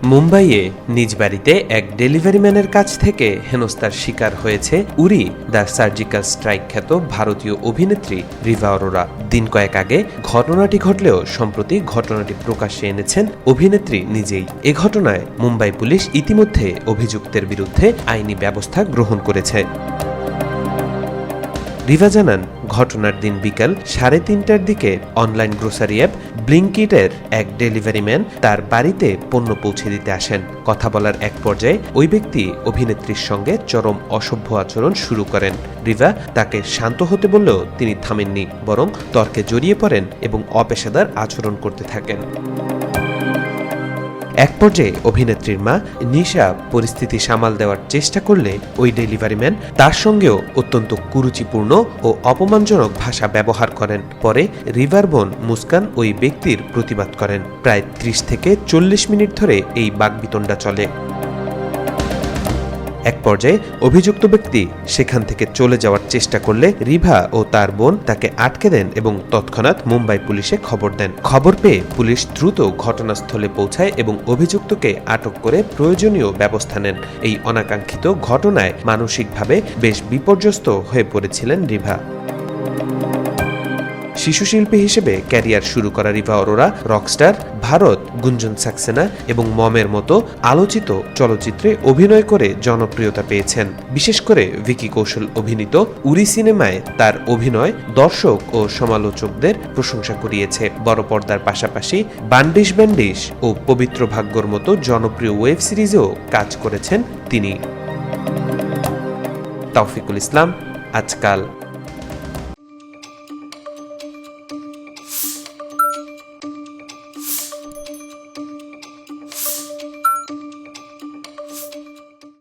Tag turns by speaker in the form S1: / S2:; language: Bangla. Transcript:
S1: মুম্বাইয়ে নিজ বাড়িতে এক ডেলিভারি ম্যানের কাছ থেকে হেনস্থার শিকার হয়েছে উরি দ্য সার্জিক্যাল স্ট্রাইক খ্যাত ভারতীয় অভিনেত্রী রিভা অরোরা। দিন কয়েক আগে ঘটনাটি ঘটলেও সম্প্রতি ঘটনাটি প্রকাশ্যে এনেছেন অভিনেত্রী নিজেই। এ ঘটনায় মুম্বাই পুলিশ ইতিমধ্যে অভিযুক্তের বিরুদ্ধে আইনি ব্যবস্থা গ্রহণ করেছে। রিভা জানান, ঘটনার দিন বিকাল 3:30টার দিকে অনলাইন গ্রোসারি অ্যাপ ব্লিঙ্কিটের এক ডেলিভারি ম্যান তার বাড়িতে পণ্য পৌঁছে দিতে আসেন। কথা বলার এক পর্যায়ে ওই ব্যক্তি অভিনেত্রীর সঙ্গে চরম অসভ্য আচরণ শুরু করেন। রিভা তাকে শান্ত হতে বললেও তিনি থামেননি, বরং তর্কে জড়িয়ে পড়েন এবং অপেশাদার আচরণ করতে থাকেন। এক পর্যায়ে অভিনেত্রীর মা নিশা পরিস্থিতি সামাল দেওয়ার চেষ্টা করলে ওই ডেলিভারি ম্যান তার সঙ্গেও অত্যন্ত কুরুচিপূর্ণ ও অপমানজনক ভাষা ব্যবহার করেন। পরে রিভার বোন মুস্কান ওই ব্যক্তির প্রতিবাদ করেন। প্রায় 30 থেকে 40 মিনিট ধরে এই বাকবিতণ্ডা চলে। এক পর্যায়ে অভিযুক্ত ব্যক্তি সেখান থেকে চলে যাওয়ার চেষ্টা করলে রিভা ও তার বোন তাকে আটকে দেন এবং তৎক্ষণাৎ মুম্বাই পুলিশে খবর দেন। খবর পেয়ে পুলিশ দ্রুত ঘটনাস্থলে পৌঁছায় এবং অভিযুক্তকে আটক করে প্রয়োজনীয় ব্যবস্থা নেন। এই অনাকাঙ্ক্ষিত ঘটনায় মানসিকভাবে বেশ বিপর্যস্ত হয়ে পড়েছিলেন রিভা। শিশুশিল্পী হিসেবে ক্যারিয়ার শুরু করা রিভা অরোরা রকস্টার, ভারত, গুঞ্জন সাক্সেনা এবং মমের মতো আলোচিত চলচ্চিত্রে অভিনয় করে জনপ্রিয়তা পেয়েছেন। বিশেষ করে ভিকি কৌশল অভিনীত উরি সিনেমায় তার অভিনয় দর্শক ও সমালোচকদের প্রশংসা কুড়িয়েছে। বড় পর্দার পাশাপাশি বান্ডিশ ব্যান্ডিশ ও পবিত্র ভাগ্যর মতো জনপ্রিয় ওয়েব সিরিজেও কাজ করেছেন তিনি। তাওফিকুল ইসলাম, আজকাল।